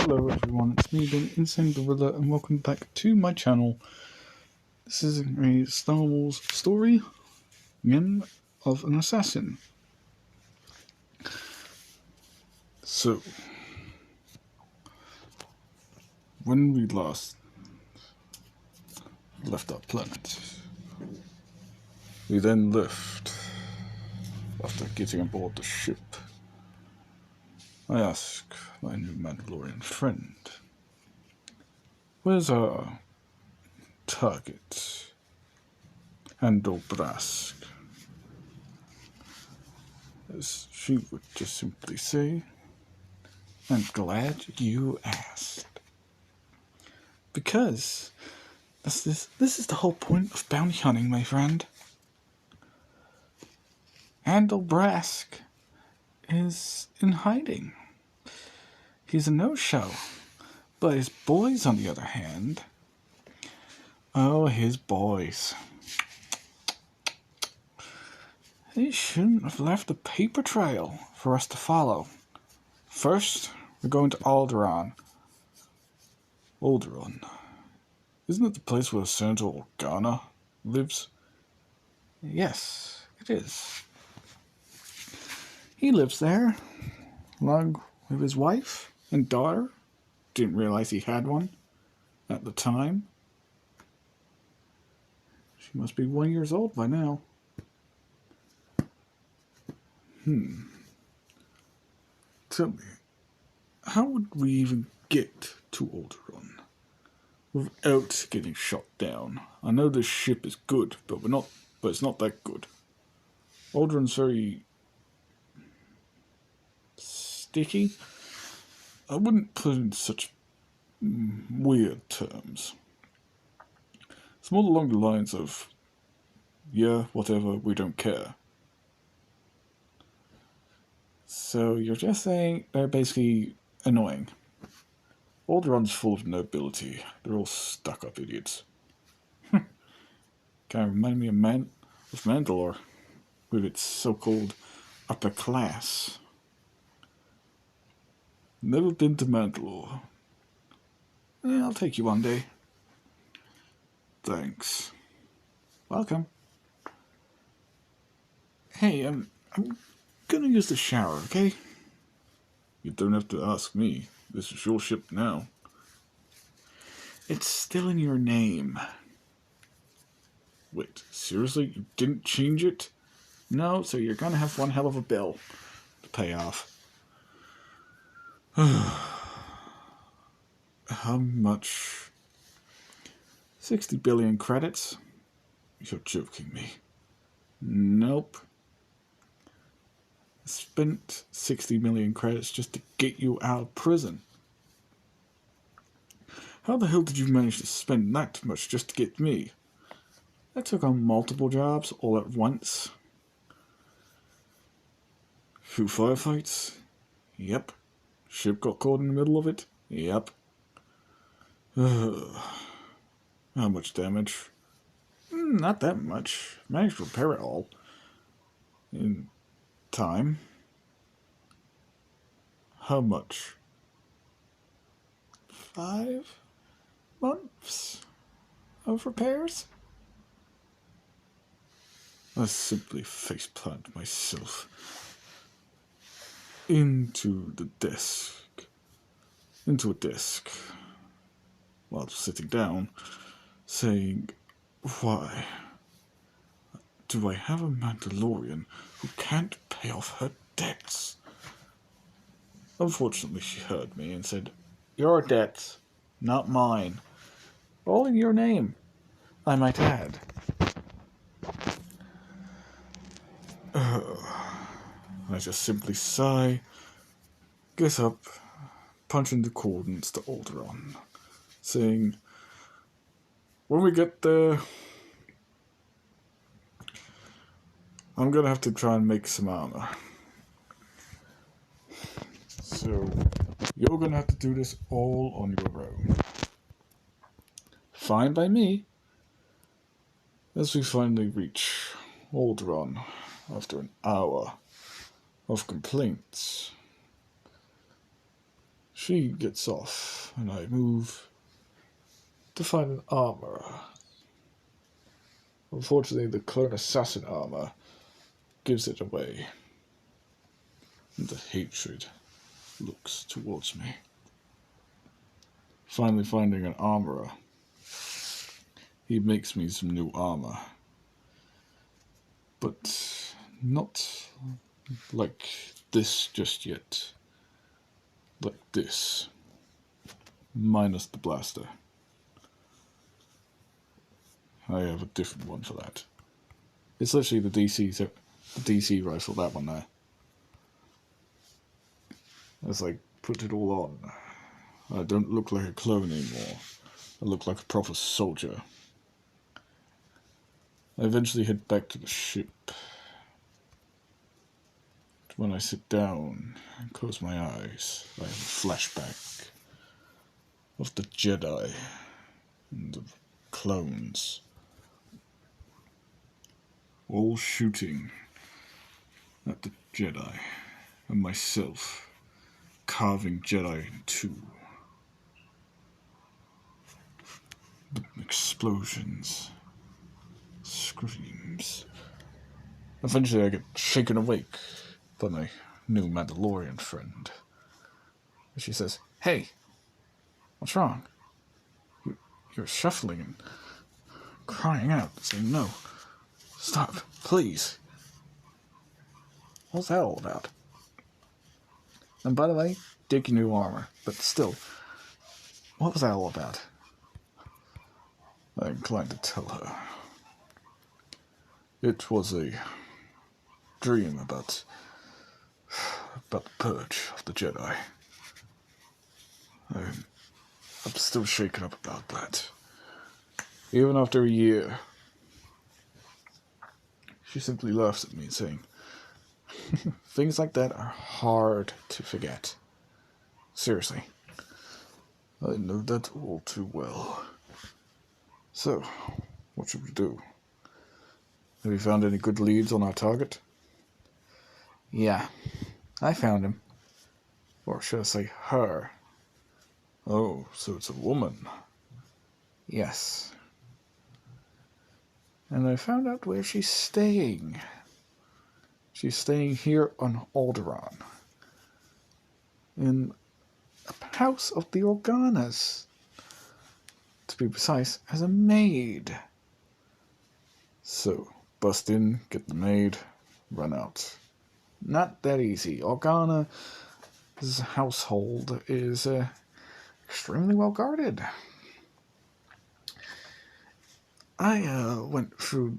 Hello everyone, it's me again, Insane Gorilla, and welcome back to my channel. This is a Star Wars story, again, of an assassin. So, when we last left our planet, we then left after getting aboard the ship. I asked my new Mandalorian friend, where's our target? Handle Brask. As she would just simply say, I'm glad you asked. Because this is the whole point of bounty hunting, my friend. Handle Brask is in hiding. He's a no-show. But his boys, on the other hand, oh, his boys. They shouldn't have left a paper trail for us to follow. First, we're going to Alderaan. Alderaan. Isn't it the place where Senator Organa lives? Yes, it is. He lives there, along with his wife and daughter. Didn't realize he had one at the time. She must be 1 year old by now. Tell me, how would we even get to Alderaan without getting shot down? I know this ship is good, but it's not that good. Alderaan's very sticky. I wouldn't put it in such weird terms. It's more along the lines of, yeah, whatever, we don't care. So you're just saying they're basically annoying. Alderaan's full of nobility. They're all stuck-up idiots. Kind of remind me of Mandalore, with its so-called upper class. Never been to Mandalore. Yeah, I'll take you one day. Thanks. Welcome. Hey, I'm gonna use the shower, okay? You don't have to ask me. This is your ship now. It's still in your name. Wait, seriously? You didn't change it? No, so you're gonna have one hell of a bill to pay off. How much? 60 billion credits? You're joking me. Nope. I spent 60 million credits just to get you out of prison. How the hell did you manage to spend that much just to get me? I took on multiple jobs all at once. Few firefights? Yep. Ship got caught in the middle of it? Yep. How much damage? Not that much. Managed to repair it all. In time. How much? 5 months of repairs? I simply faceplanted myself into a desk, while sitting down, saying, why do I have a Mandalorian who can't pay off her debts? Unfortunately, she heard me and said, your debts, not mine. All in your name, I might add. I just simply sigh, get up, punch in the coordinates to Alderaan, saying, when we get there, I'm gonna have to try and make some armor. So, you're gonna have to do this all on your own. Fine by me. As we finally reach Alderaan, after an hour of complaints, She gets off, and I move to find an armorer. Unfortunately, the clone assassin armor gives it away. And the hatred looks towards me. Finally finding an armorer, he makes me some new armor. But not like this just yet. Like this. Minus the blaster. I have a different one for that. It's literally the DC rifle, that one there. As I put it all on, I don't look like a clone anymore. I look like a proper soldier. I eventually head back to the ship. When I sit down and close my eyes, I have a flashback of the Jedi and the clones. All shooting at the Jedi, and myself carving Jedi in two. The explosions, screams. Eventually I get shaken awake by my new Mandalorian friend. She says, "Hey, what's wrong? You're shuffling and crying out, saying no. Stop, please. What's that all about? And by the way, dig your new armor, but still, what was that all about?" I inclined to tell her. It was a dream about the purge of the Jedi. I'm still shaken up about that. Even after a year, she simply laughs at me, saying, "Things like that are hard to forget. Seriously. I know that all too well. So, what should we do? Have you found any good leads on our target?" "Yeah, I found him. Or should I say her?" "Oh, so it's a woman." "Yes. And I found out where she's staying. She's staying here on Alderaan. In a house of the Organas. To be precise, as a maid." So, bust in, get the maid, run out. Not that easy. Organa's household is extremely well guarded. I went through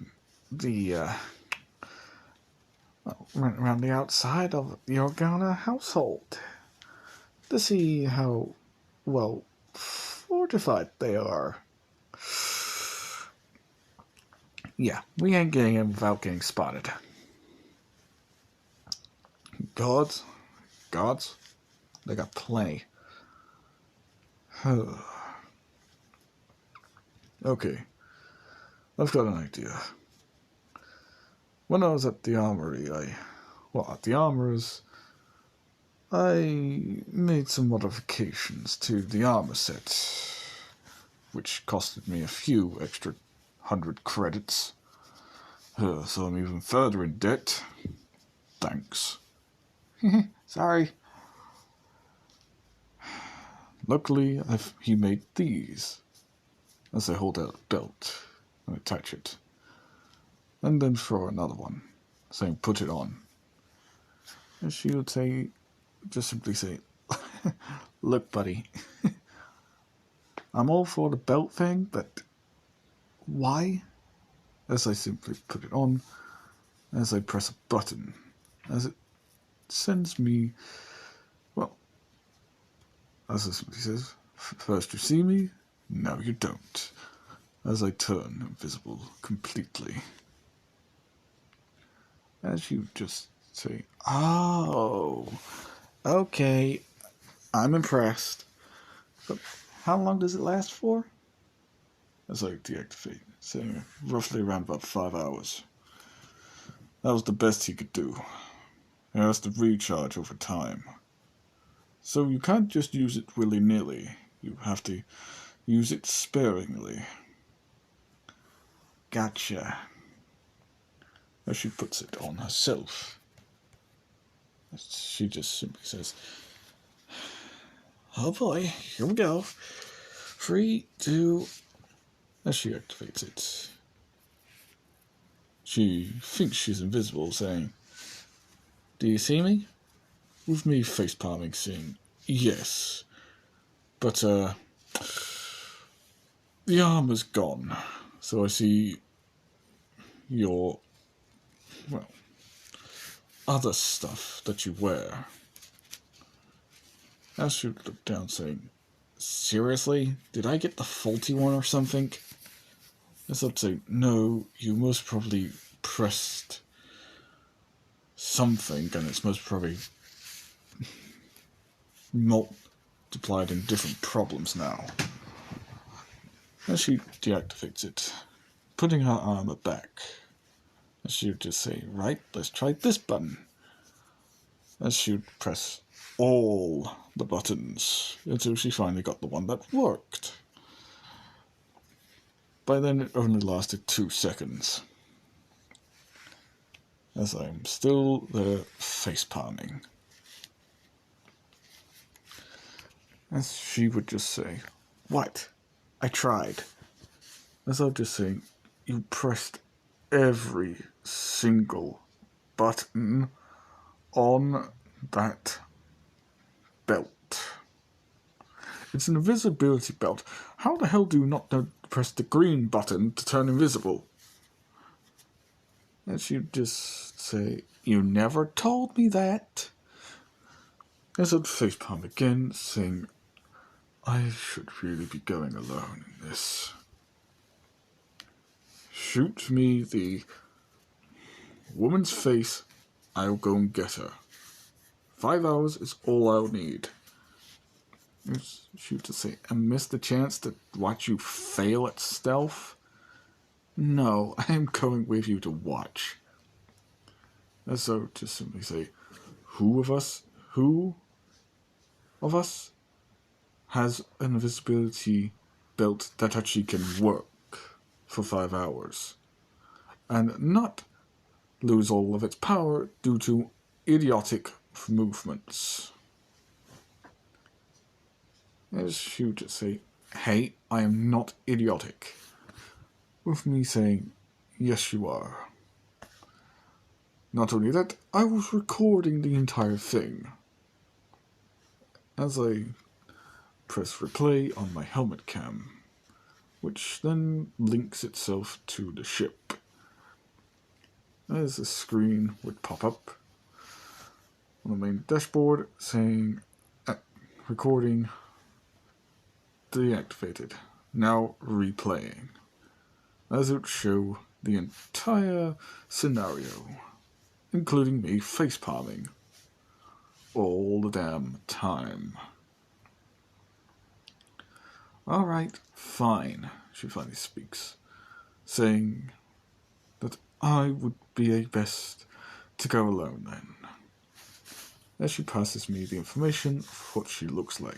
went around the outside of the Organa household to see how well fortified they are. Yeah, we ain't getting in without getting spotted. Guards? They got plenty. Okay, I've got an idea. When I was at the armory, at the armorers, I made some modifications to the armor set, which costed me a few extra 100 credits. So I'm even further in debt. Thanks. Sorry. Luckily, he made these. As I hold out a belt and attach it. And then throw another one, saying put it on. And she would just simply say, "Look, buddy, I'm all for the belt thing, but why?" As I simply put it on, as I press a button, as it sends me, as it simply says, "First you see me, now you don't," as I turn invisible completely. As you just say, "Oh, okay, I'm impressed. But how long does it last for?" As I deactivate, saying roughly around about 5 hours. That was the best he could do. It has to recharge over time. So you can't just use it willy-nilly. You have to use it sparingly. Gotcha. As she puts it on herself. She just simply says, oh boy, here we go. 3, 2... As she activates it. She thinks she's invisible, saying, do you see me? With me face-palming, saying, yes. But, the armor's gone. So I see your, well, other stuff that you wear. As she looked down, saying, seriously? Did I get the faulty one or something? As I'd say, no, you most probably pressed something, and it's most probably multiplied in different problems now. As she deactivates it, putting her armor back, as she would just say, right, let's try this button. As she would press all the buttons until she finally got the one that worked. By then it only lasted 2 seconds. As I'm still there face-palming. As she would just say, what? I tried. As I'd just say, you pressed every single button on that belt. It's an invisibility belt. How the hell do you not know to press the green button to turn invisible? And she'd just say, you never told me that. As I'd facepalm again, saying, I should really be going alone in this. Shoot me the woman's face, I'll go and get her. 5 hours is all I'll need. Shoot to say, and miss the chance to watch you fail at stealth? No, I am going with you to watch. And so just simply say, who of us has an invisibility belt that actually can work for 5 hours and not lose all of its power due to idiotic movements? As she would just say, hey, I am not idiotic. With me saying, yes you are. Not only that, I was recording the entire thing. As I press replay on my helmet cam, which then links itself to the ship. As a screen would pop up on the main dashboard saying, recording deactivated, now replaying, as it would show the entire scenario, including me facepalming all the damn time. Alright, fine, she finally speaks, saying that I would be best to go alone then. As she passes me the information of what she looks like.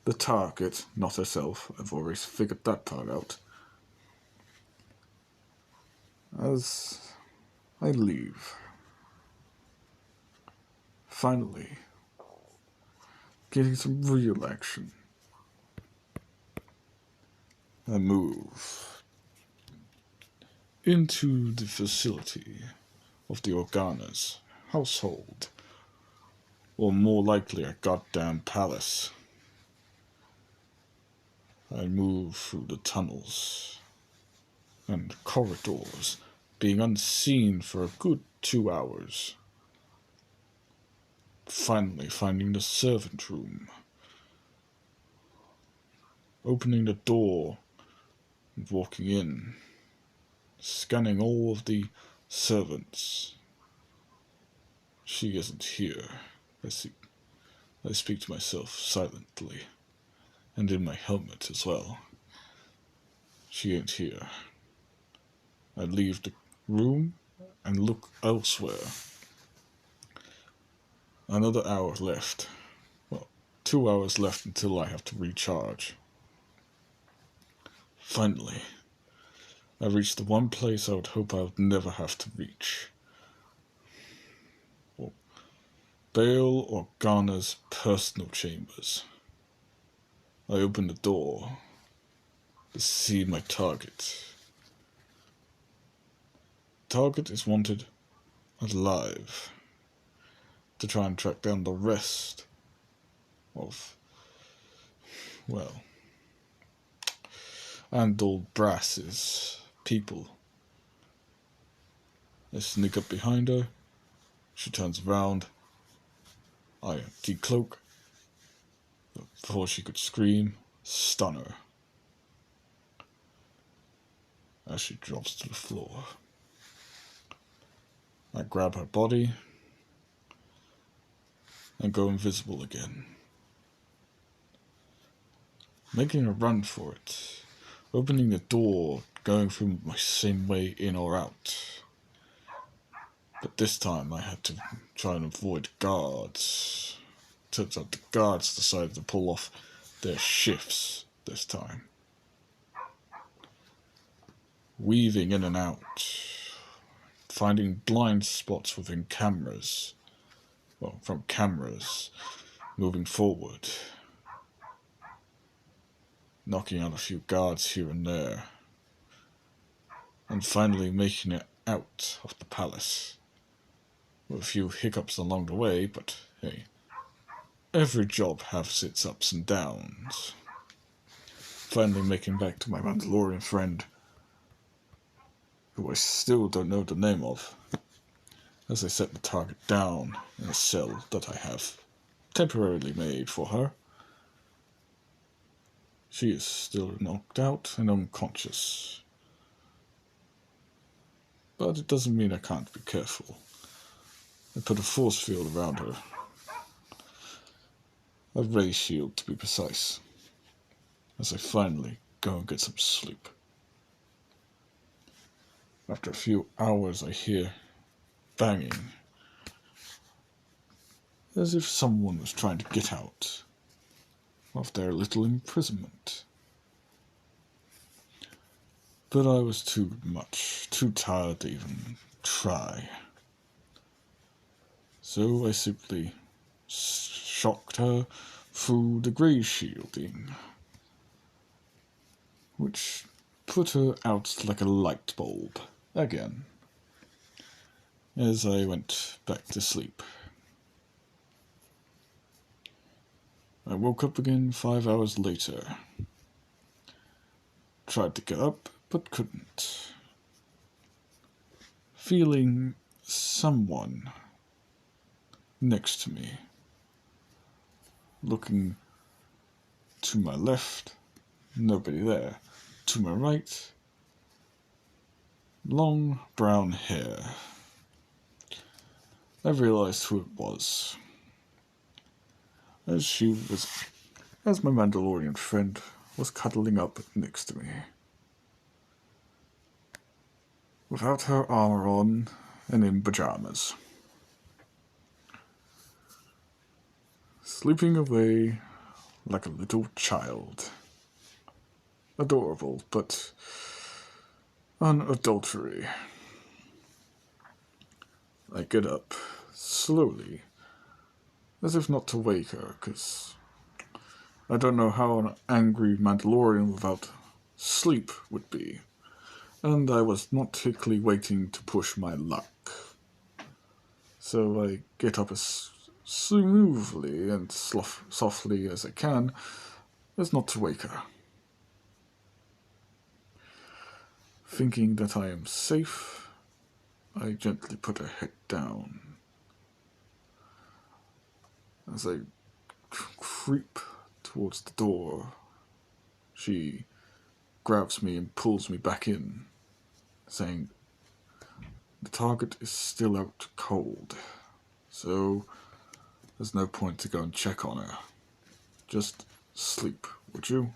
The target, not herself, I've always figured that part out. As I leave, finally, getting some real action. I move into the facility of the Organa's household, or more likely a goddamn palace. I move through the tunnels and corridors, being unseen for a good 2 hours. Finally finding the servant room, opening the door and walking in, scanning all of the servants. She isn't here. I speak to myself silently, and in my helmet as well. She ain't here. I leave the room and look elsewhere. Another hour left. 2 hours left until I have to recharge. Finally, I reached the one place I would hope I would never have to reach. Bale Organa's personal chambers. I opened the door to see my target. Target is wanted alive to try and track down the rest of, well, Andal Brass's people. I sneak up behind her. She turns around. I decloak. Before she could scream, stun her as she drops to the floor. I grab her body and go invisible again, making a run for it, opening the door, going through my same way in or out. But this time I had to try and avoid guards. Turns out the guards decided to pull off their shifts this time. Weaving in and out, finding blind spots within cameras, from cameras, moving forward, knocking out a few guards here and there, and finally making it out of the palace. With a few hiccups along the way, but hey, every job has its ups and downs. Finally making back to my Mandalorian friend, who I still don't know the name of, as I set the target down in a cell that I have temporarily made for her. She is still knocked out and unconscious. But it doesn't mean I can't be careful. I put a force field around her. A ray shield, to be precise. As I finally go and get some sleep. After a few hours I hear banging, as if someone was trying to get out of their little imprisonment. But I was too tired to even try. So I simply shocked her through the grey shielding, which put her out like a light bulb again, as I went back to sleep. I woke up again 5 hours later. Tried to get up, but couldn't. Feeling someone next to me. Looking to my left, nobody there. To my right, long brown hair. I realized who it was. As my Mandalorian friend was cuddling up next to me. Without her armor on and in pajamas. Sleeping away like a little child. Adorable, but unadulterated. I get up, slowly, as if not to wake her, because I don't know how an angry Mandalorian without sleep would be, and I was not particularly waiting to push my luck. So I get up as smoothly and softly as I can, as not to wake her. Thinking that I am safe, I gently put her head down. As I creep towards the door, she grabs me and pulls me back in, saying, "The target is still out cold, so there's no point to go and check on her. Just sleep, would you?"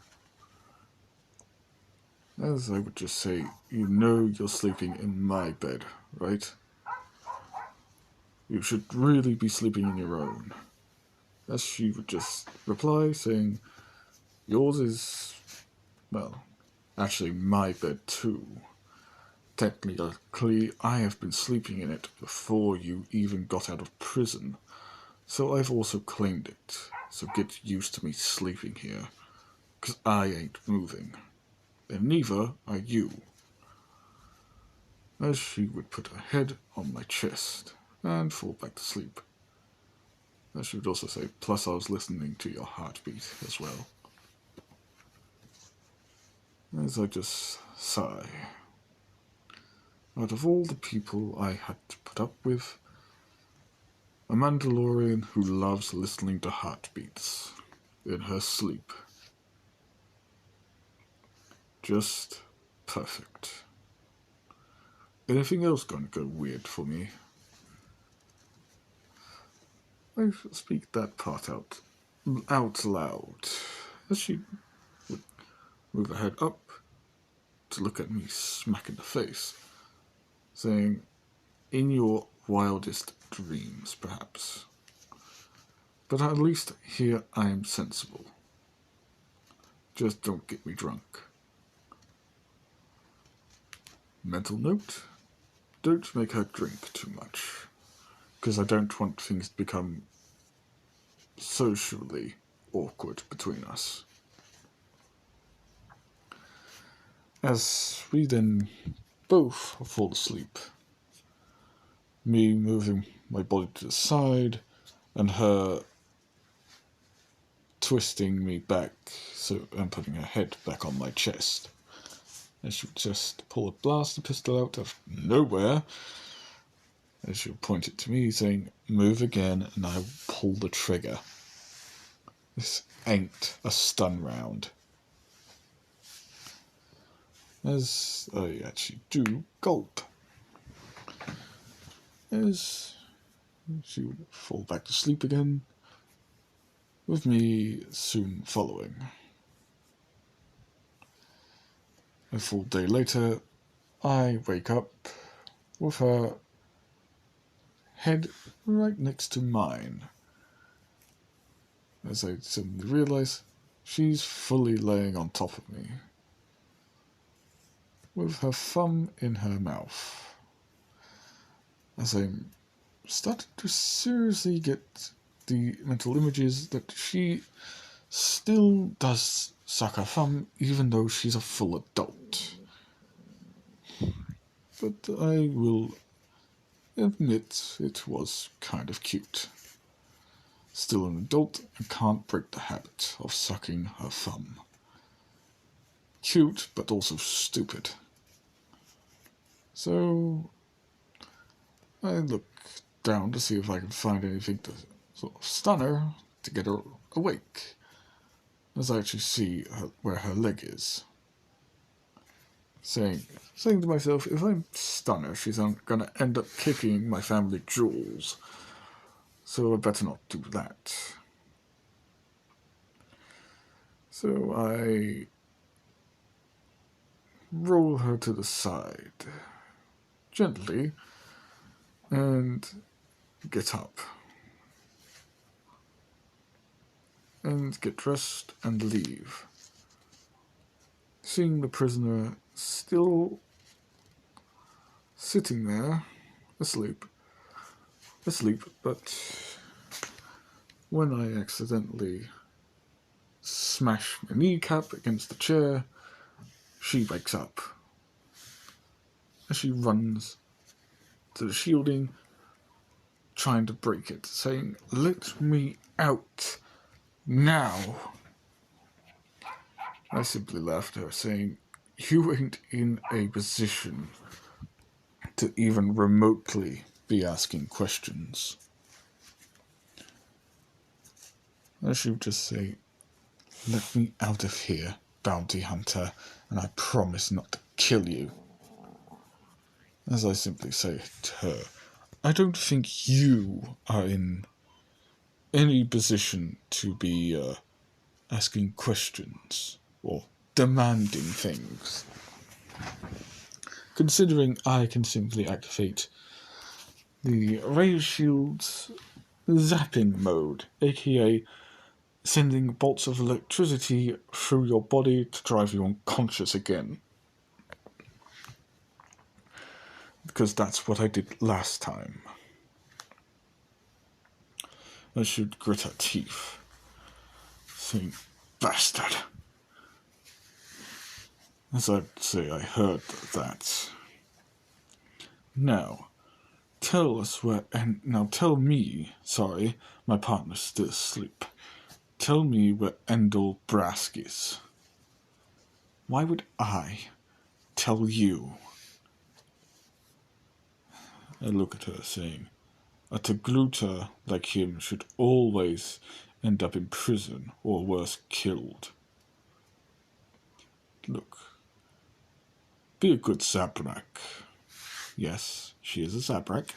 As I would just say, you know you're sleeping in my bed, right? You should really be sleeping in your own. as she would just reply, saying, yours is, well, actually my bed too. Technically, I have been sleeping in it before you even got out of prison, so I've also claimed it. So get used to me sleeping here, 'cause I ain't moving, and neither are you. As she would put her head on my chest and fall back to sleep. As she would also say, plus I was listening to your heartbeat as well. As I just sigh. Out of all the people I had to put up with, a Mandalorian who loves listening to heartbeats in her sleep. Just perfect. Anything else going to go weird for me? I shall speak that part out loud, as she would move her head up to look at me smack in the face, saying, in your wildest dreams, perhaps. But at least here I am sensible. Just don't get me drunk. Mental note, don't make her drink too much, because I don't want things to become socially awkward between us. As we then both fall asleep, me moving my body to the side and her twisting me back and putting her head back on my chest. And she would just pull a blaster pistol out of nowhere, and she would point it to me, saying, move again and I will pull the trigger. This ain't a stun round. As I actually do gulp. As she would fall back to sleep again, with me soon following. A full day later, I wake up with her head right next to mine, as I suddenly realise she's fully laying on top of me, with her thumb in her mouth, as I'm starting to seriously get the mental images that she still does suck her thumb even though she's a full adult. But I will admit it was kind of cute. Still an adult and can't break the habit of sucking her thumb. Cute, but also stupid. So I look down to see if I can find anything to sort of stun her to get her awake, as I actually see where her leg is. Saying to myself, if I stun her, she's going to end up kicking my family jewels, so I better not do that. So I roll her to the side, gently, and get up, and get dressed and leave, seeing the prisoner still sitting there, asleep, but when I accidentally smash my kneecap against the chair, she wakes up, as she runs to the shielding, trying to break it, saying, let me out now. I simply laughed at her, saying, you ain't in a position to even remotely be asking questions. And she would just say, let me out of here, bounty hunter, and I promise not to kill you. As I simply say to her, I don't think you are in any position to be asking questions or demanding things, considering I can simply activate the raise shields zapping mode, aka sending bolts of electricity through your body to drive you unconscious again. Because that's what I did last time. I should grit her teeth, saying, "Bastard." As I'd say, I heard that. Now, tell me, sorry, my partner's still asleep. Tell me where Endel Brask is. Why would I tell you? I look at her, saying, a Tegluta like him should always end up in prison, or worse, killed. Look, be a good Zabrak. Yes, she is a Zabrak.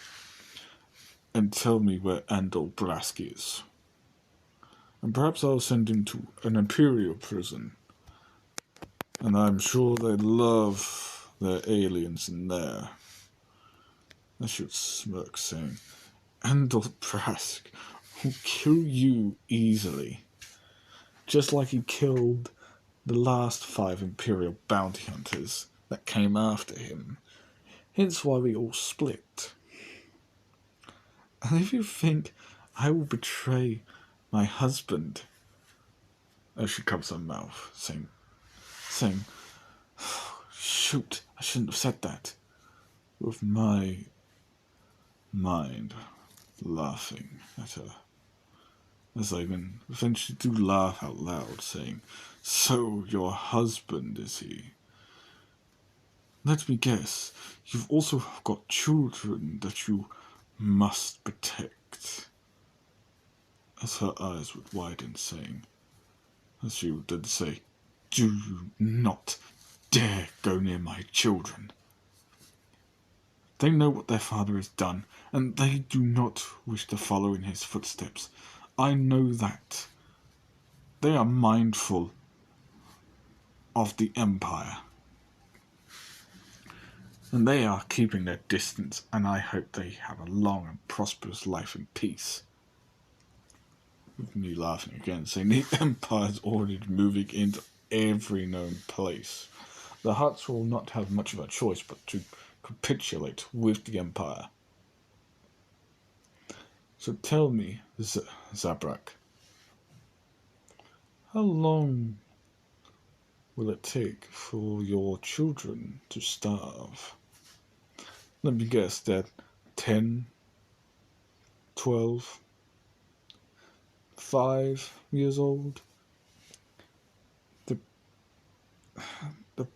And tell me where Andal Brask is. And perhaps I'll send him to an Imperial prison. And I'm sure they love their aliens in there. I should smirk, saying, Andal Brask will kill you easily. Just like he killed the last 5 Imperial bounty hunters that came after him. Hence why we all split. And if you think I will betray my husband, as she covers her mouth, saying, shoot, I shouldn't have said that, with my mind laughing at her, as I eventually do laugh out loud, saying, so your husband, is he? Let me guess, you've also got children that you must protect. As her eyes would widen, saying, as she would then say, do you not dare go near my children. They know what their father has done, and they do not wish to follow in his footsteps. I know that. They are mindful of the Empire. And they are keeping their distance, and I hope they have a long and prosperous life in peace. With me laughing again, saying the Empire's already moving into every known place. The Hutts will not have much of a choice but to capitulate with the Empire. So tell me, Zabrak, how long will it take for your children to starve? Let me guess, they're 10, 12, 5 years old? They're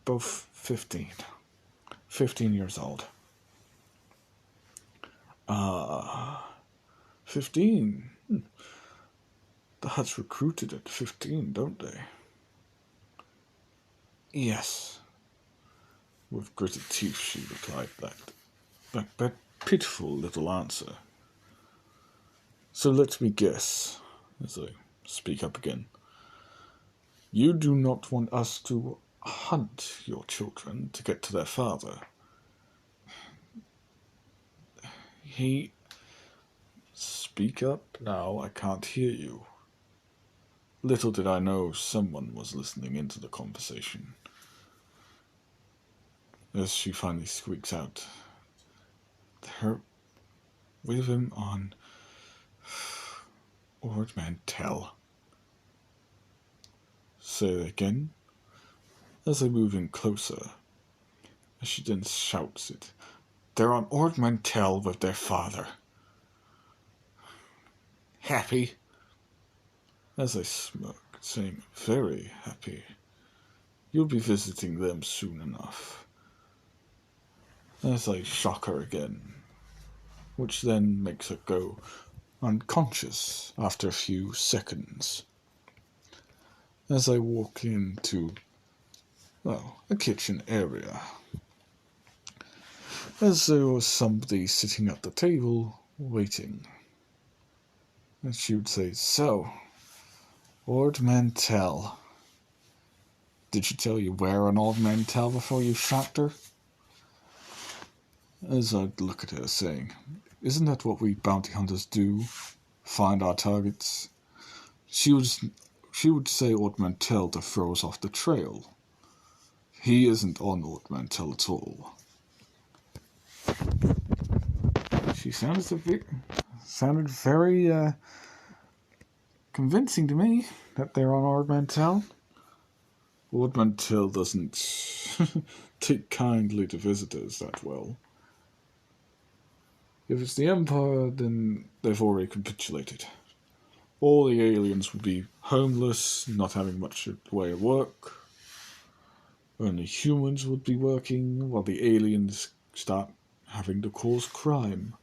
both 15. 15 years old. 15? The Hutts recruited at 15, don't they? Yes. With gritted teeth she replied that pitiful little answer. So let me guess, as I speak up again. You do not want us to hunt your children to get to their father. Speak up now, I can't hear you. Little did I know someone was listening into the conversation. As she finally squeaks out, they're with him on Ord Mantell. Say it again, as they move in closer, as she then shouts it. They're on Ord Mantell with their father. Happy? As I smirk, saying, very happy. You'll be visiting them soon enough. As I shock her again, which then makes her go unconscious after a few seconds. As I walk into, a kitchen area. As there was somebody sitting at the table, waiting. And she would say, so, Ord Mantell. Did she tell you where on Ord Mantell before you shot her? As I'd look at her, saying, isn't that what we bounty hunters do? find our targets. She would say Ord Mantell to throw us off the trail. He isn't on Ord Mantell at all. She sounded very convincing to me that they're on Ord Mantell. Ord Mantell doesn't take kindly to visitors that well. If it's the Empire, then they've already capitulated. All the aliens would be homeless, not having much in the way of work. Only humans would be working, while the aliens start having to cause crime.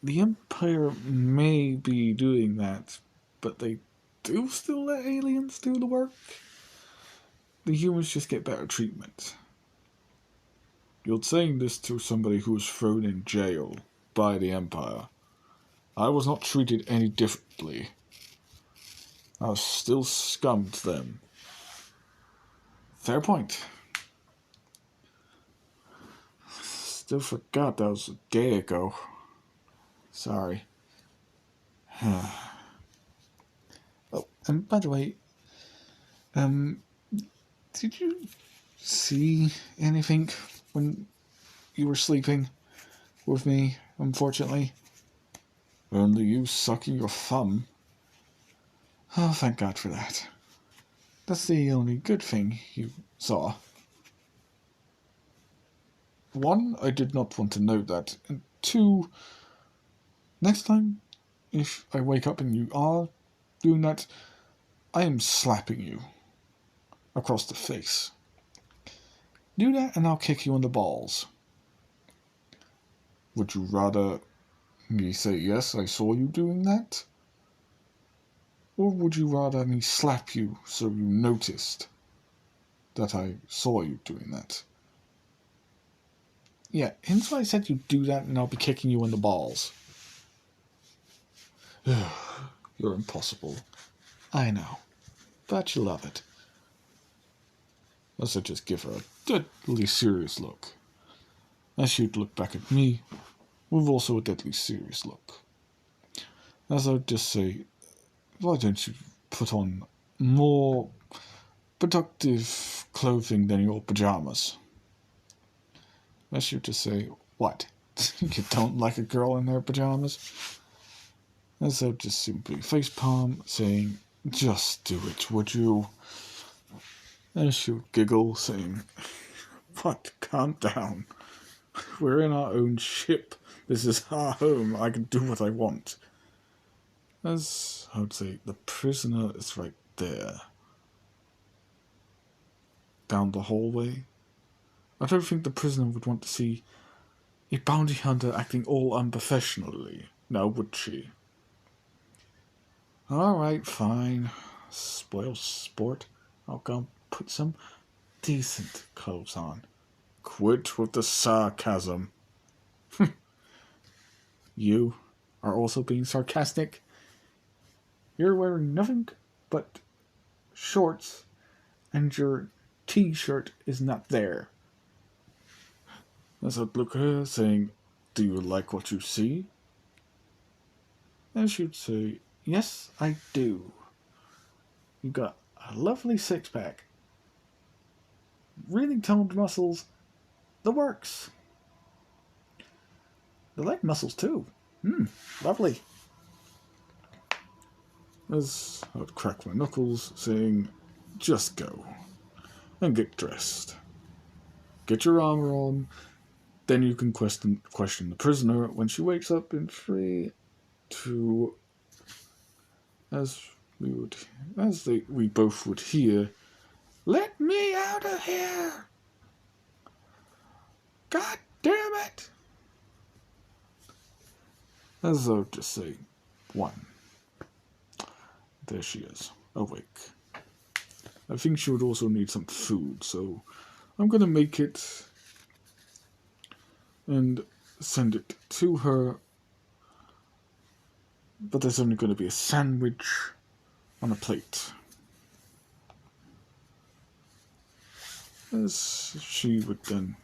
The Empire may be doing that, but they do still let aliens do the work. The humans just get better treatment. You're saying this to somebody who was thrown in jail by the Empire. I was not treated any differently. I was still scum to them. Fair point. Still forgot that was a day ago. Sorry. Oh, and by the way, did you see anything when you were sleeping with me, unfortunately? Only you sucking your thumb. Oh, thank God for that. That's the only good thing you saw. One, I did not want to know that. And two, next time, if I wake up and you are doing that, I am slapping you across the face. Do that and I'll kick you in the balls. Would you rather me say, yes, I saw you doing that? Or would you rather me slap you so you noticed that I saw you doing that? Yeah, hence why I said you do that and I'll be kicking you in the balls. You're impossible. I know. But you love it. As I just give her a deadly serious look. As she'd look back at me, with also a deadly serious look. As I'd just say, why don't you put on more productive clothing than your pajamas? As she'd just say, what? You don't like a girl in her pajamas? As I'd just simply facepalm, saying, just do it, would you? And she would giggle, saying, what? Calm down. We're in our own ship. This is our home. I can do what I want. As I would say, the prisoner is right there. Down the hallway. I don't think the prisoner would want to see a bounty hunter acting all unprofessionally, now would she? Alright, fine. Spoil sport. I'll go put some decent clothes on. Quit with the sarcasm. You are also being sarcastic. You're wearing nothing but shorts and your t-shirt is not there. As I'd look at her saying, do you like what you see? And she'd say, yes, I do. You got a lovely six-pack. Really toned muscles. The works. The leg muscles too. Lovely. As I would crack my knuckles, saying, just go. And get dressed. Get your armor on. Then you can question the prisoner when she wakes up in 3, 2, we both would hear, let me out of here! God damn it! As I would just say, 1. There she is, awake. I think she would also need some food, so I'm gonna make it and send it to her. But there's only gonna be a sandwich on a plate. As she would then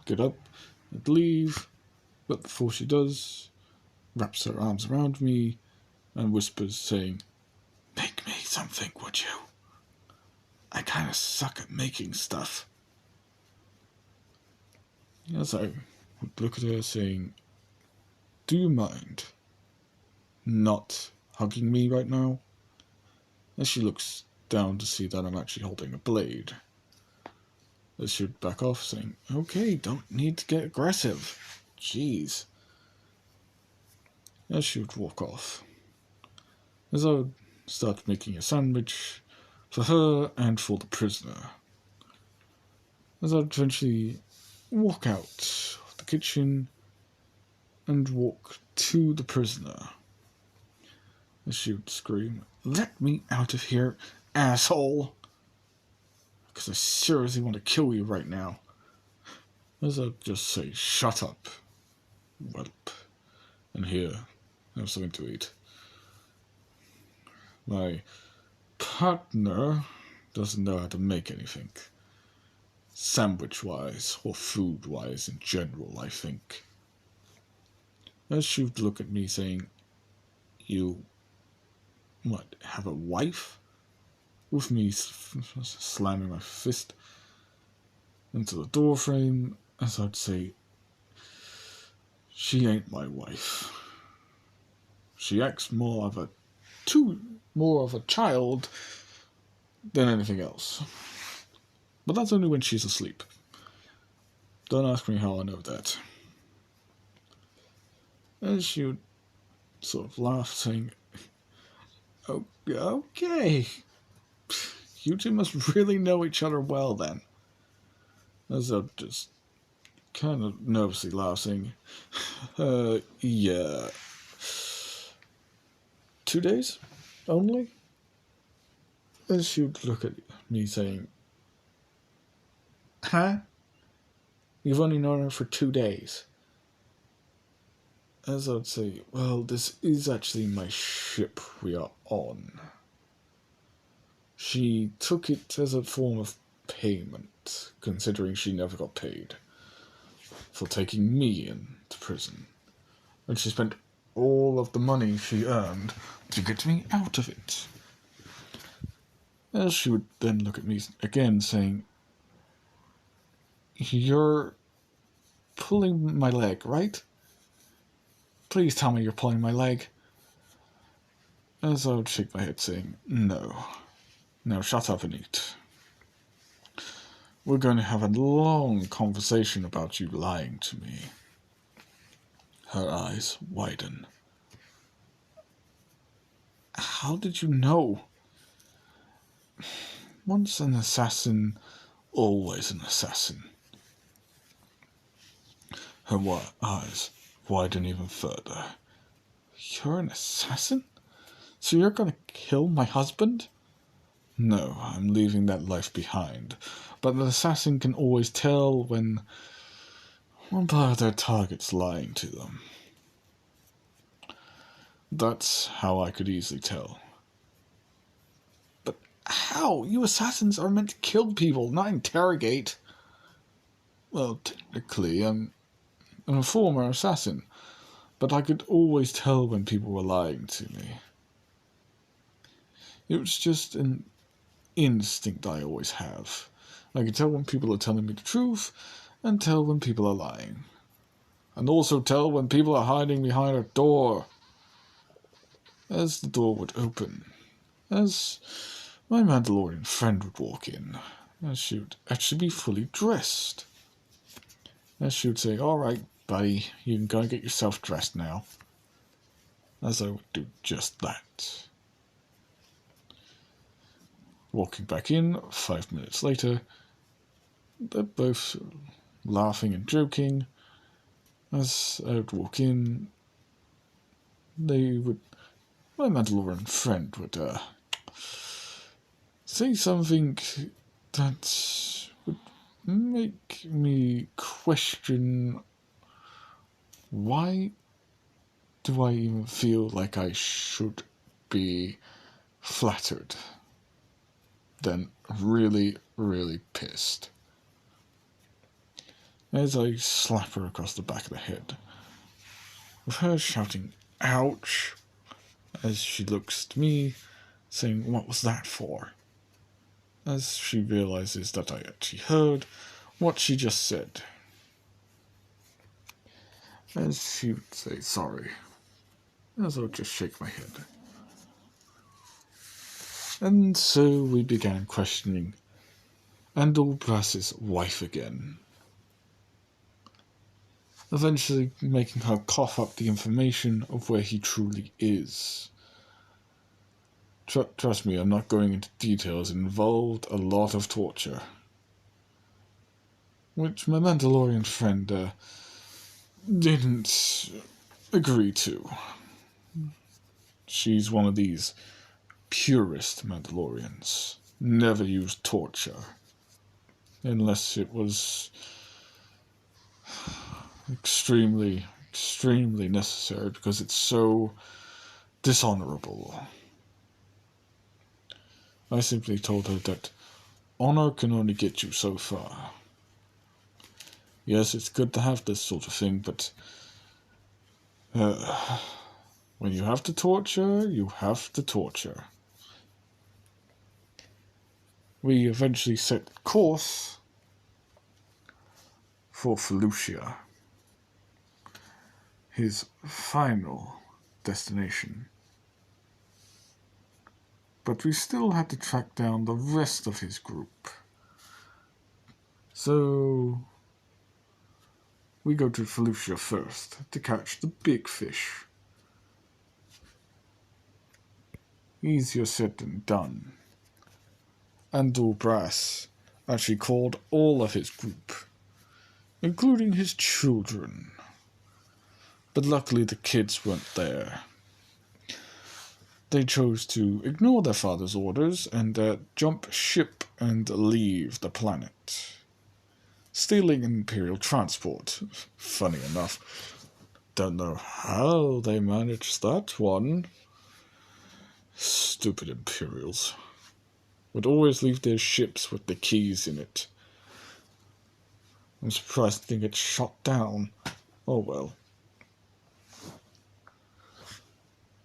get up and leave, but before she does, wraps her arms around me and whispers, saying, "Make me something, would you? I kind of suck at making stuff." As I would look at her, saying, "Do you mind not hugging me right now?" As she looks down to see that I'm actually holding a blade. As she would back off, saying, "Okay, don't need to get aggressive. Jeez." As she would walk off. As I would start making a sandwich for her and for the prisoner. As I would eventually walk out of the kitchen and walk to the prisoner. As she would scream, "Let me out of here, asshole! Because I seriously want to kill you right now." As I'd just say, "Shut up, whelp, and here, have something to eat. My partner doesn't know how to make anything. Sandwich-wise, or food-wise in general, I think." As she would look at me saying, "You, what, have a wife?" With me slamming my fist into the door frame, as I'd say, "She ain't my wife. She acts more of a child than anything else. But that's only when she's asleep. Don't ask me how I know that." And she would sort of laugh, saying, "Oh, okay. You two must really know each other well then." As I'd just kind of nervously laugh, saying, "Yeah. 2 days only?" As she would look at me, saying, "Huh? You've only known her for 2 days?" As I'd say, "Well, this is actually my ship we are on. She took it as a form of payment, considering she never got paid for taking me into prison. And she spent all of the money she earned to get me out of it." As she would then look at me again, saying, "You're pulling my leg, right? Please tell me you're pulling my leg." As I would shake my head, saying, "No. Now shut up and eat. We're going to have a long conversation about you lying to me." Her eyes widen. "How did you know?" "Once an assassin, always an assassin." Her eyes widen even further. "You're an assassin? So you're gonna kill my husband?" "No, I'm leaving that life behind. But an assassin can always tell when one part of their target's lying to them. That's how I could easily tell." "But how? You assassins are meant to kill people, not interrogate." "Well, technically, I'm a former assassin, but I could always tell when people were lying to me. It was just an instinct I always have. I can tell when people are telling me the truth, and tell when people are lying. And also tell when people are hiding behind a door." As the door would open, as my Mandalorian friend would walk in, as she would actually be fully dressed. As she would say, "All right, buddy, you can go and get yourself dressed now." As I would do just that. Walking back in, 5 minutes later, they're both laughing and joking. As I would walk in, my Mandalorian friend would say something that would make me question, why do I even feel like I should be flattered? Then really, really pissed. As I slap her across the back of the head, with her shouting, ouch, as she looks at me, saying, what was that for? As she realizes that I actually heard what she just said. As she would say, sorry, as I would just shake my head. And so we began questioning Andalbras's wife again, eventually making her cough up the information of where he truly is. Trust me, I'm not going into details. It involved a lot of torture, which my Mandalorian friend didn't agree to. She's one of these purist Mandalorians. Never used torture. Unless it was extremely necessary, because it's so dishonorable. I simply told her that honor can only get you so far. Yes, it's good to have this sort of thing, but when you have to torture, you have to torture. We eventually set course for Felucia, his final destination. But we still had to track down the rest of his group. So we go to Felucia first to catch the big fish. Easier said than done. Andalbras actually called all of his group, including his children. But luckily the kids weren't there. They chose to ignore their father's orders and jump ship and leave the planet, stealing Imperial transport. Funny enough. Don't know how they managed that one. Stupid Imperials. Would always leave their ships with the keys in it. I'm surprised they didn't get shot down. Oh well.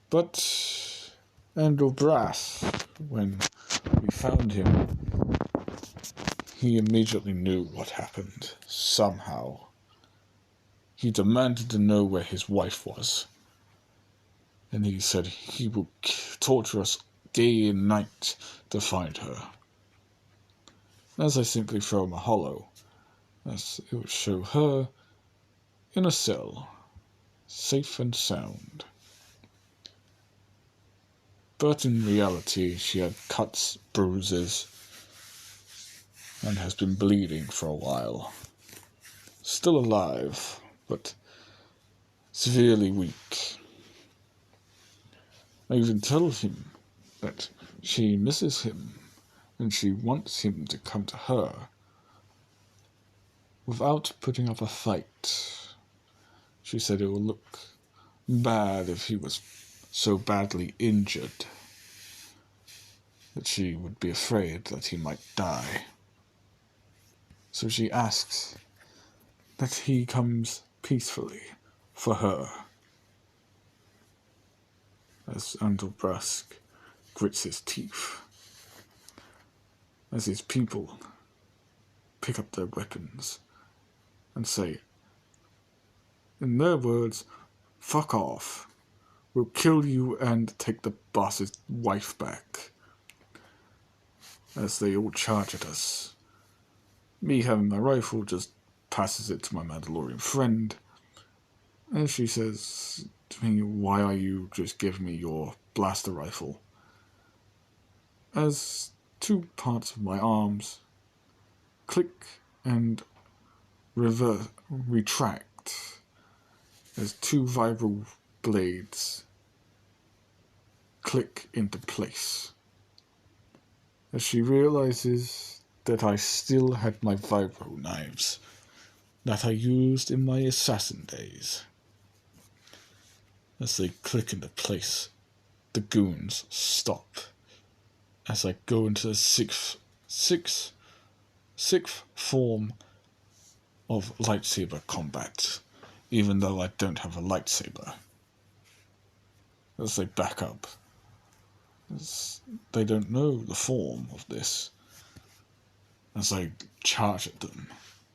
But Andalbras, when we found him, he immediately knew what happened. Somehow. He demanded to know where his wife was. And he said he would torture us day and night to find her. As I simply throw him a hollow, as it would show her in a cell, safe and sound. But in reality, she had cuts, bruises, and has been bleeding for a while. Still alive, but severely weak. I even told him that she misses him and she wants him to come to her without putting up a fight. She said it would look bad if he was so badly injured that she would be afraid that he might die. So she asks that he comes peacefully for her. As Andalbras grits his teeth, as his people pick up their weapons and say, in their words, fuck off. We'll kill you and take the boss's wife back. As they all charge at us. Me having my rifle just passes it to my Mandalorian friend. And she says to me, why are you just giving me your blaster rifle? As two parts of my arms click and retract as two vibro blades click into place. As she realizes that I still had my vibro knives that I used in my assassin days. As they click into place, the goons stop. As I go into the sixth form of lightsaber combat, even though I don't have a lightsaber. as they back up. As they don't know the form of this. As I charge at them,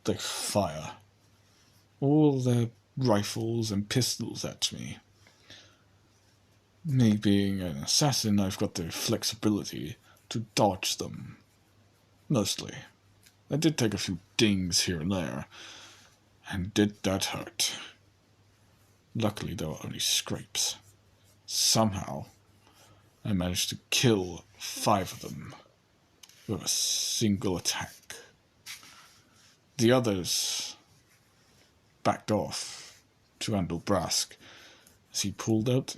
they fire all their rifles and pistols at me. Me being an assassin, I've got the flexibility to dodge them. Mostly. I did take a few dings here and there, and did that hurt. Luckily, they were only scrapes. Somehow, I managed to kill 5 of them with a single attack. The others backed off to Andalbrask as he pulled out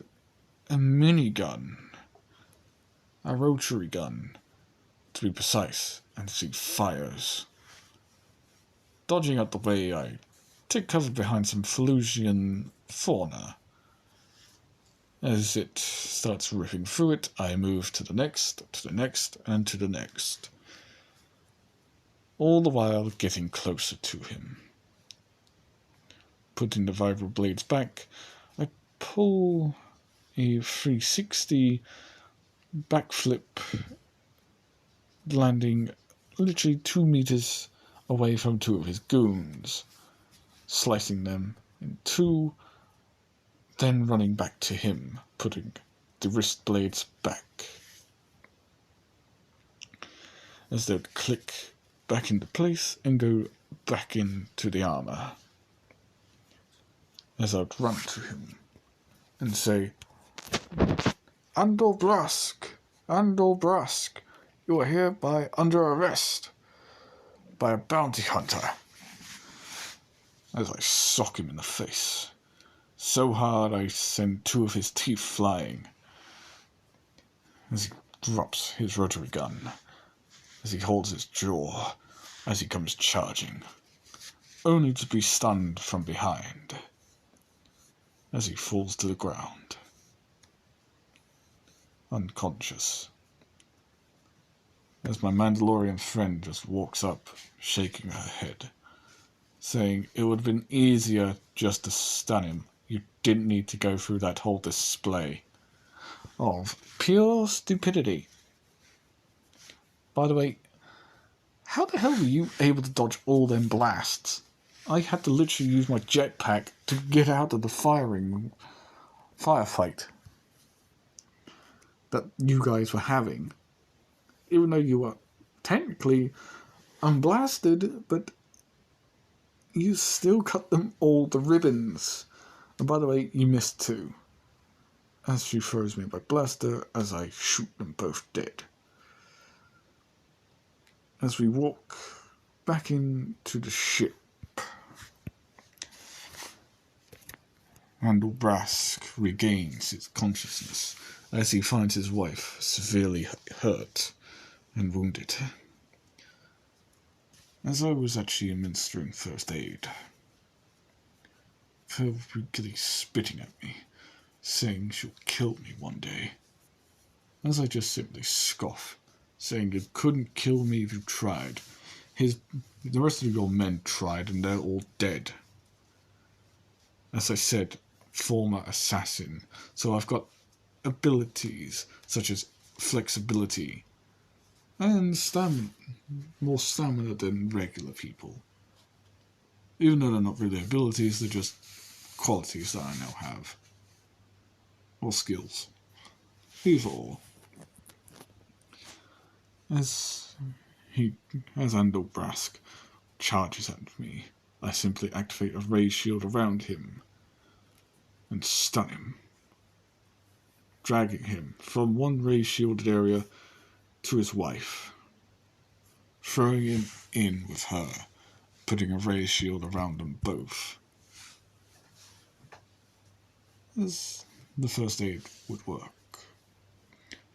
a minigun, a rotary gun, to be precise, and he fires. Dodging out the way, I take cover behind some Felusian fauna. As it starts ripping through it, I move to the next, and to the next. All the while getting closer to him. Putting the vibro blades back, I pull a 360 backflip, landing literally 2 meters away from 2 of his goons, slicing them in 2, then running back to him, putting the wrist blades back. As they would click back into place and go back into the armor. As I would run to him and say, Andalbrask, you are hereby under arrest by a bounty hunter. As I sock him in the face, so hard I send 2 of his teeth flying. As he drops his rotary gun, as he holds his jaw, as he comes charging, only to be stunned from behind, as he falls to the ground, unconscious. As my Mandalorian friend just walks up, shaking her head, saying it would have been easier just to stun him. You didn't need to go through that whole display of pure stupidity. By the way, how the hell were you able to dodge all them blasts? I had to literally use my jetpack to get out of the firefight that you guys were having. Even though you were technically unblasted, but you still cut them all to ribbons. And by the way, you missed 2. As she throws me my blaster, as I shoot them both dead. As we walk back into the ship, Andalbrask regains his consciousness as he finds his wife severely hurt and wounded. As I was actually administering first aid, her really spitting at me, saying she'll kill me one day. As I just simply scoff, saying you couldn't kill me if you tried. The rest of your men tried and they're all dead. As I said, former assassin, so I've got abilities such as flexibility and stamina, more stamina than regular people. Even though they're not really abilities, they're just qualities that I now have. Or skills. Either or. As Andalbrask charges at me, I simply activate a ray shield around him and stun him, dragging him from one ray shielded area to his wife, throwing him in with her, putting a ray shield around them both. As the first aid would work.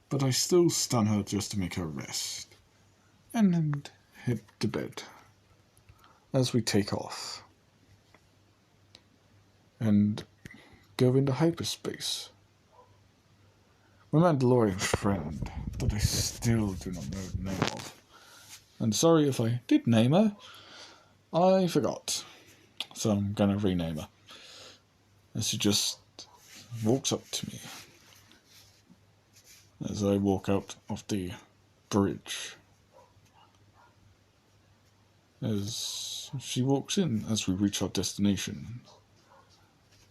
But I still stun her just to make her rest, and head to bed as we take off and go into hyperspace. My Mandalorian friend, that I still do not know the name of, and sorry if I did name her, I forgot, so I'm gonna rename her, as she just walks up to me, as I walk out of the bridge. As she walks in as we reach our destination,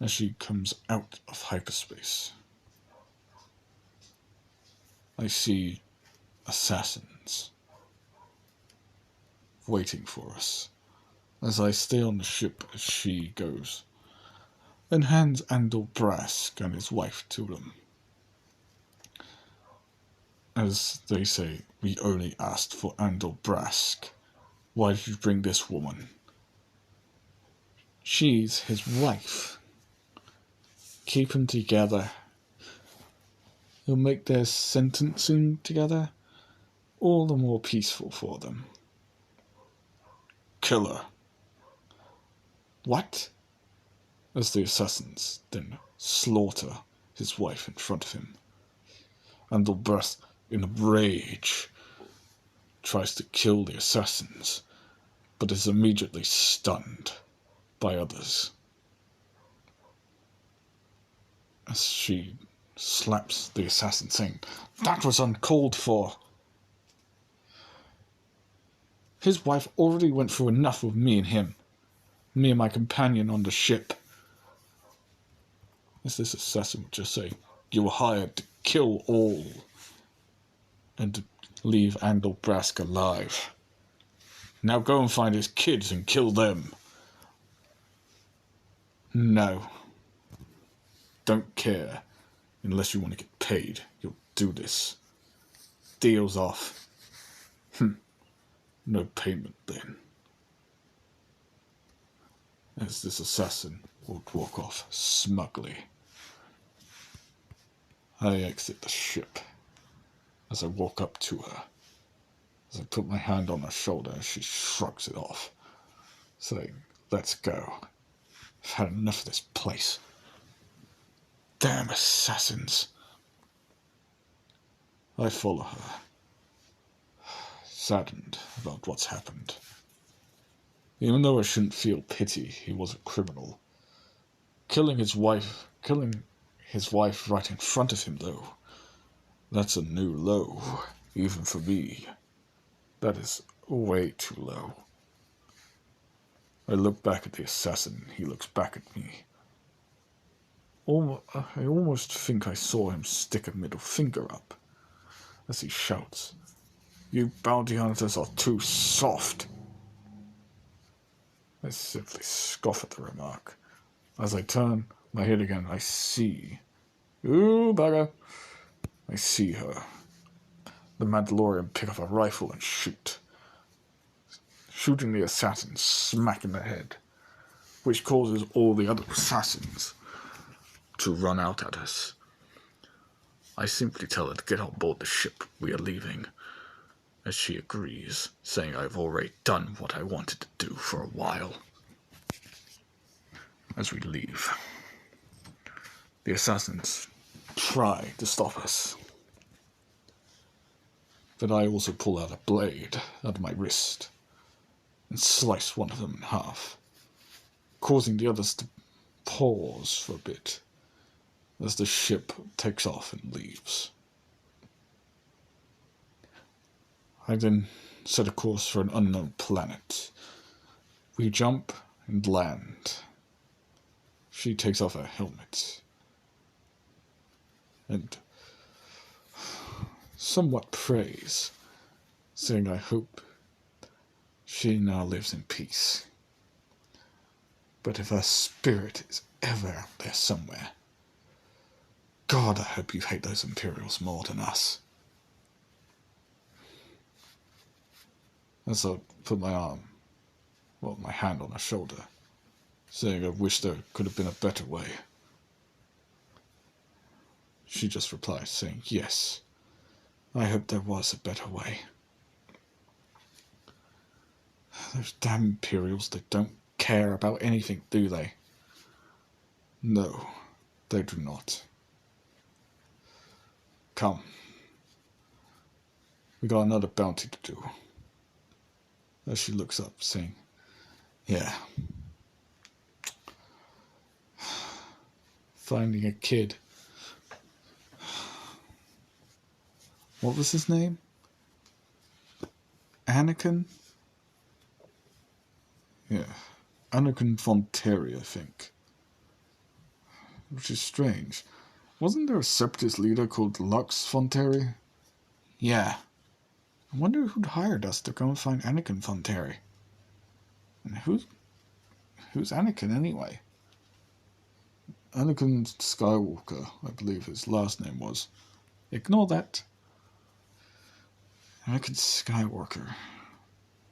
as she comes out of hyperspace, I see assassins waiting for us as I stay on the ship as she goes and hands Andor Brask and his wife to them. As they say, we only asked for Andor Brask. Why did you bring this woman? She's his wife. Keep them together. He'll make their sentencing together all the more peaceful for them. Kill her. What? As the assassins then slaughter his wife in front of him. Andor Brask, in a rage, tries to kill the assassins, but is immediately stunned by others. As she slaps the assassin, saying, "That was uncalled for. His wife already went through enough with me and him. Me and my companion on the ship." As this assassin would just say, "You were hired to kill all and to leave Andor Brask alive. Now go and find his kids and kill them." No. Don't care. Unless you want to get paid, you'll do this. Deal's off. No payment then. As this assassin would walk off smugly, I exit the ship. As I walk up to her, as I put my hand on her shoulder, she shrugs it off, saying, "Let's go. I've had enough of this place. Damn assassins." I follow her, saddened about what's happened. Even though I shouldn't feel pity, he was a criminal. Killing his wife right in front of him, though, that's a new low, even for me. That is way too low. I look back at the assassin, he looks back at me. I almost think I saw him stick a middle finger up, as he shouts, "You bounty hunters are too soft." I simply scoff at the remark. As I turn my head again, I see... Ooh, bugger! I see her. The Mandalorian pick up a rifle and shoot. Shooting the assassin smack in the head, which causes all the other assassins to run out at us. I simply tell her to get on board the ship. We are leaving. As she agrees, saying I've already done what I wanted to do for a while. As we leave, the assassins try to stop us, but I also pull out a blade out of my wrist and slice one of them in half, causing the others to pause for a bit as the ship takes off and leaves. I then set a course for an unknown planet. We jump and land. She takes off her helmet and somewhat prays, saying I hope she now lives in peace. But if her spirit is ever out there somewhere, God, I hope you hate those Imperials more than us. As I put my hand on her shoulder, saying I wish there could have been a better way, she just replies, saying, "Yes, I hope there was a better way." Those damn Imperials, they don't care about anything, do they? No, they do not. Come. We got another bounty to do. As she looks up, saying, "Yeah. Finding a kid. What was his name? Anakin? Yeah. Anakin Fonteri, I think. Which is strange. Wasn't there a separatist leader called Lux Fonteri? Yeah. I wonder who'd hired us to go and find Anakin Fonteri. And who's Anakin anyway? Anakin Skywalker, I believe his last name was. Ignore that. Anakin Skywalker.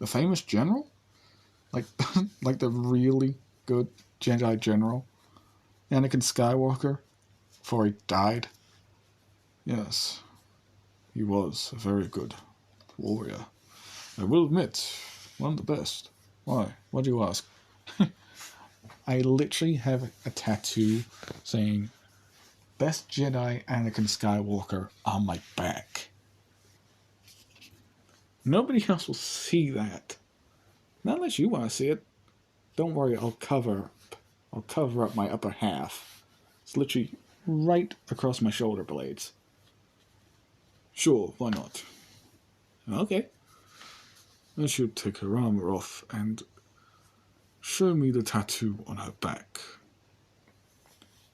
The famous general? Like, like the really good Jedi general? Anakin Skywalker? Before he died? Yes, he was a very good warrior. I will admit, one of the best. Why? What do you ask? I literally have a tattoo saying, Best Jedi Anakin Skywalker on my back. Nobody else will see that. Not unless you want to see it. Don't worry, I'll cover up my upper half. It's literally right across my shoulder blades. Sure, why not? Okay. Then she'll take her armor off and show me the tattoo on her back.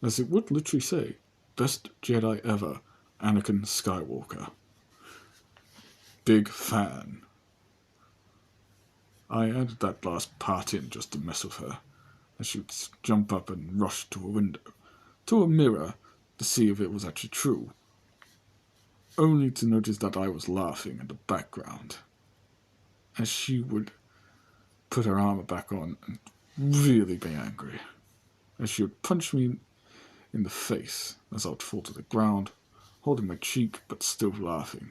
As it would literally say, Best Jedi ever, Anakin Skywalker. Big fan. I added that last part in just to mess with her, as she would jump up and rush to a window, to a mirror, to see if it was actually true, only to notice that I was laughing in the background, as she would put her armor back on and really be angry, as she would punch me in the face as I would fall to the ground, holding my cheek but still laughing.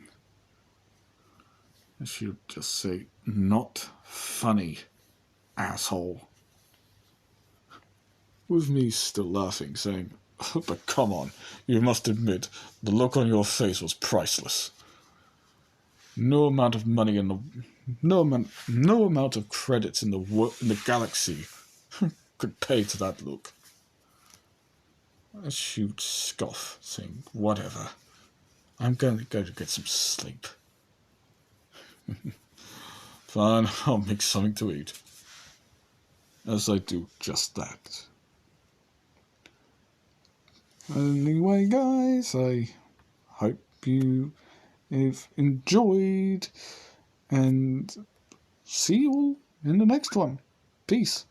And she would just say, "Not funny, asshole." With me still laughing, saying, "But come on, you must admit, the look on your face was priceless. No amount of money in the no amount of credits in the galaxy could pay to that look." As she would scoff, saying, "Whatever. I'm going to go to get some sleep." Fine, I'll make something to eat. As I do just that. Anyway, guys, I hope you have enjoyed, and see you all in the next one. Peace.